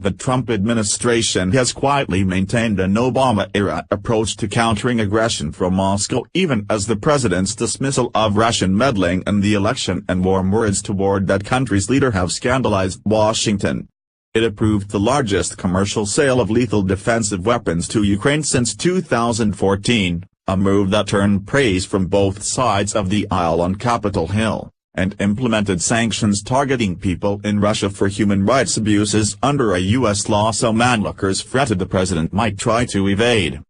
The Trump administration has quietly maintained an Obama-era approach to countering aggression from Moscow even as the president's dismissal of Russian meddling in the election and warm words toward that country's leader have scandalized Washington. It approved the largest commercial sale of lethal defensive weapons to Ukraine since 2014, a move that earned praise from both sides of the aisle on Capitol Hill, and implemented sanctions targeting people in Russia for human rights abuses under a U.S. law some onlookers fretted the president might try to evade.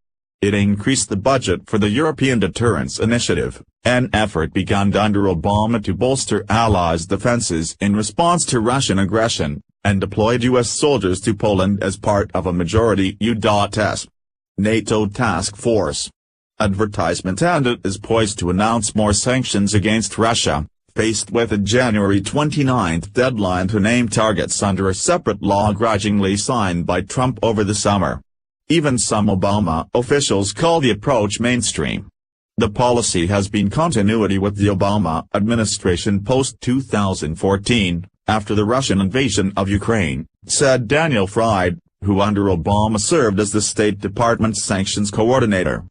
It increased the budget for the European Deterrence Initiative, an effort begun under Obama to bolster allies' defenses in response to Russian aggression, and deployed U.S. soldiers to Poland as part of a majority U.S. NATO task force. Advertisement and it is poised to announce more sanctions against Russia, faced with a January 29 deadline to name targets under a separate law grudgingly signed by Trump over the summer. Even some Obama officials call the approach mainstream. The policy has been continuity with the Obama administration post-2014, after the Russian invasion of Ukraine, said Daniel Fried, who under Obama served as the State Department's sanctions coordinator.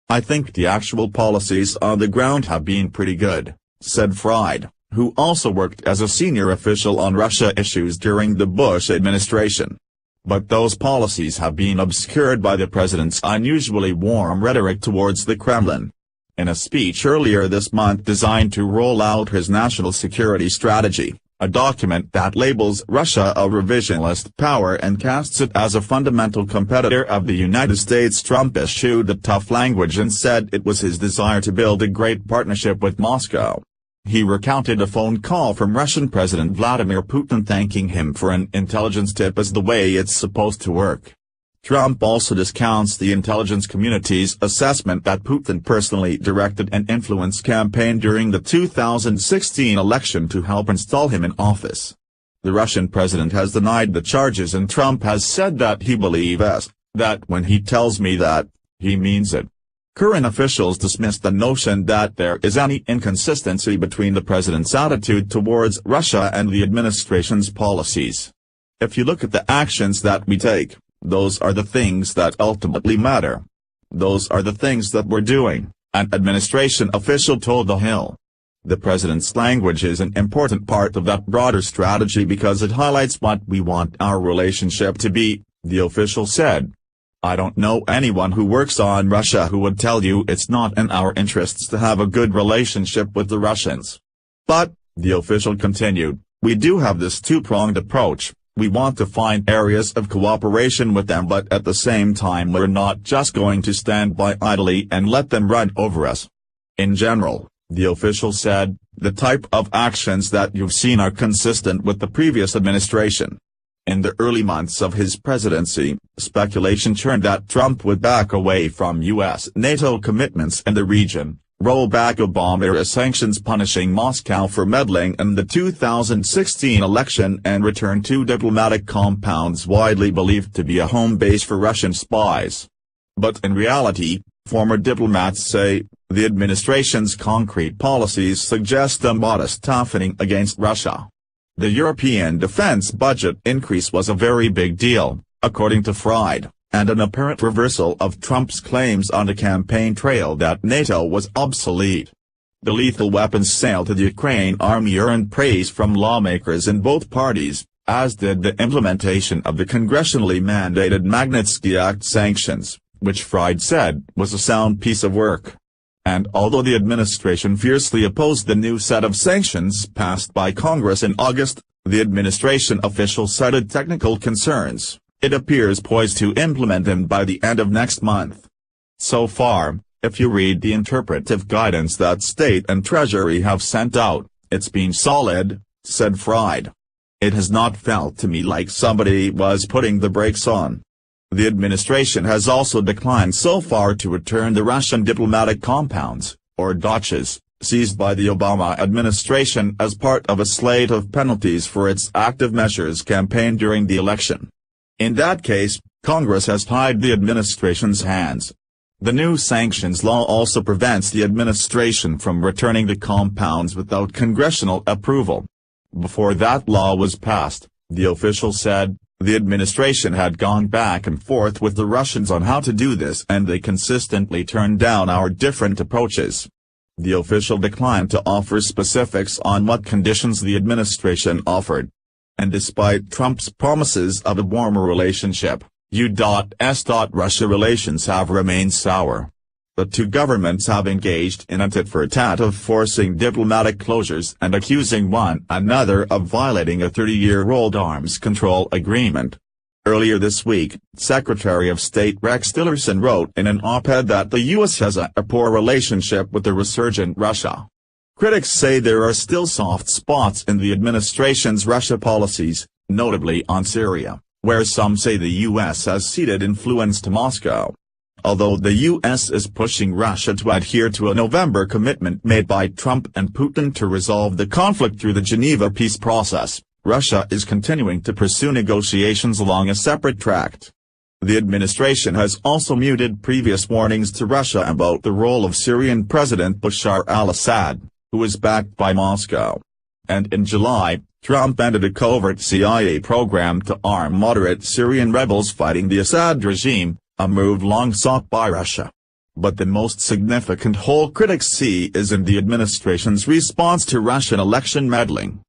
"I think the actual policies on the ground have been pretty good," said Fried, who also worked as a senior official on Russia issues during the Bush administration. "But those policies have been obscured by the president's unusually warm rhetoric towards the Kremlin." In a speech earlier this month designed to roll out his national security strategy, a document that labels Russia a revisionist power and casts it as a fundamental competitor of the United States, Trump issued a tough language and said it was his desire to build a great partnership with Moscow. He recounted a phone call from Russian President Vladimir Putin thanking him for an intelligence tip as the way it's supposed to work. Trump also discounts the intelligence community's assessment that Putin personally directed an influence campaign during the 2016 election to help install him in office. The Russian president has denied the charges and Trump has said that he believes that when he tells me that, he means it. Current officials dismissed the notion that there is any inconsistency between the president's attitude towards Russia and the administration's policies. "If you look at the actions that we take, those are the things that ultimately matter. Those are the things that we're doing," an administration official told The Hill. The president's language is an important part of that broader strategy because it highlights what we want our relationship to be, the official said. "I don't know anyone who works on Russia who would tell you it's not in our interests to have a good relationship with the Russians. But," the official continued, "we do have this two-pronged approach. We want to find areas of cooperation with them, but at the same time we're not just going to stand by idly and let them run over us." In general, the official said, the type of actions that you've seen are consistent with the previous administration. In the early months of his presidency, speculation churned that Trump would back away from U.S. NATO commitments in the region, roll back Obama-era sanctions punishing Moscow for meddling in the 2016 election and return to diplomatic compounds widely believed to be a home base for Russian spies. But in reality, former diplomats say, the administration's concrete policies suggest a modest toughening against Russia. The European defense budget increase was a very big deal, according to Fried, and an apparent reversal of Trump's claims on the campaign trail that NATO was obsolete. The lethal weapons sale to the Ukraine army earned praise from lawmakers in both parties, as did the implementation of the congressionally mandated Magnitsky Act sanctions, which Fried said was a sound piece of work. And although the administration fiercely opposed the new set of sanctions passed by Congress in August, the administration official cited technical concerns. It appears poised to implement them by the end of next month. So far, if you read the interpretive guidance that State and Treasury have sent out, it's been solid, said Fried. It has not felt to me like somebody was putting the brakes on. The administration has also declined so far to return the Russian diplomatic compounds, or dachas, seized by the Obama administration as part of a slate of penalties for its active measures campaign during the election. In that case, Congress has tied the administration's hands. The new sanctions law also prevents the administration from returning the compounds without congressional approval. Before that law was passed, the official said, The administration had gone back and forth with the Russians on how to do this, and they consistently turned down our different approaches. The official declined to offer specifics on what conditions the administration offered. And despite Trump's promises of a warmer relationship, U.S.-Russia relations have remained sour. The two governments have engaged in a tit-for-tat of forcing diplomatic closures and accusing one another of violating a 30-year-old arms control agreement. Earlier this week, Secretary of State Rex Tillerson wrote in an op-ed that the U.S. has a poor relationship with the resurgent Russia. Critics say there are still soft spots in the administration's Russia policies, notably on Syria, where some say the U.S. has ceded influence to Moscow. Although the U.S. is pushing Russia to adhere to a November commitment made by Trump and Putin to resolve the conflict through the Geneva peace process, Russia is continuing to pursue negotiations along a separate track. The administration has also muted previous warnings to Russia about the role of Syrian President Bashar al-Assad, who is backed by Moscow. And in July, Trump ended a covert CIA program to arm moderate Syrian rebels fighting the Assad regime, a move long sought by Russia. But the most significant hole critics see is in the administration's response to Russian election meddling.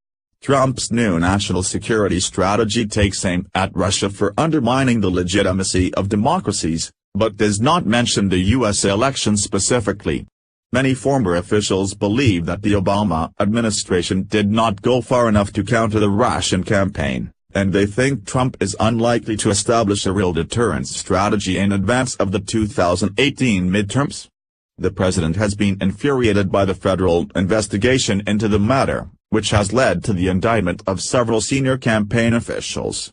Trump's new national security strategy takes aim at Russia for undermining the legitimacy of democracies, but does not mention the U.S. election specifically. Many former officials believe that the Obama administration did not go far enough to counter the Russian campaign, and they think Trump is unlikely to establish a real deterrence strategy in advance of the 2018 midterms. The president has been infuriated by the federal investigation into the matter, which has led to the indictment of several senior campaign officials.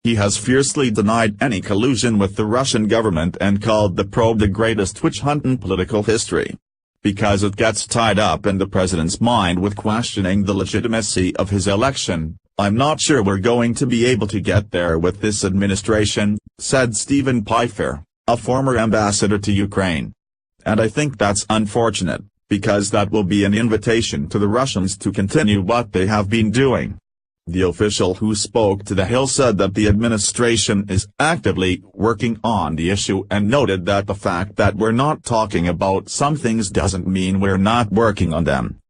He has fiercely denied any collusion with the Russian government and called the probe the greatest witch hunt in political history. Because it gets tied up in the president's mind with questioning the legitimacy of his election, I'm not sure we're going to be able to get there with this administration, said Stephen Pfeiffer, a former ambassador to Ukraine. And I think that's unfortunate, because that will be an invitation to the Russians to continue what they have been doing. The official who spoke to The Hill said that the administration is actively working on the issue and noted that the fact that we're not talking about some things doesn't mean we're not working on them.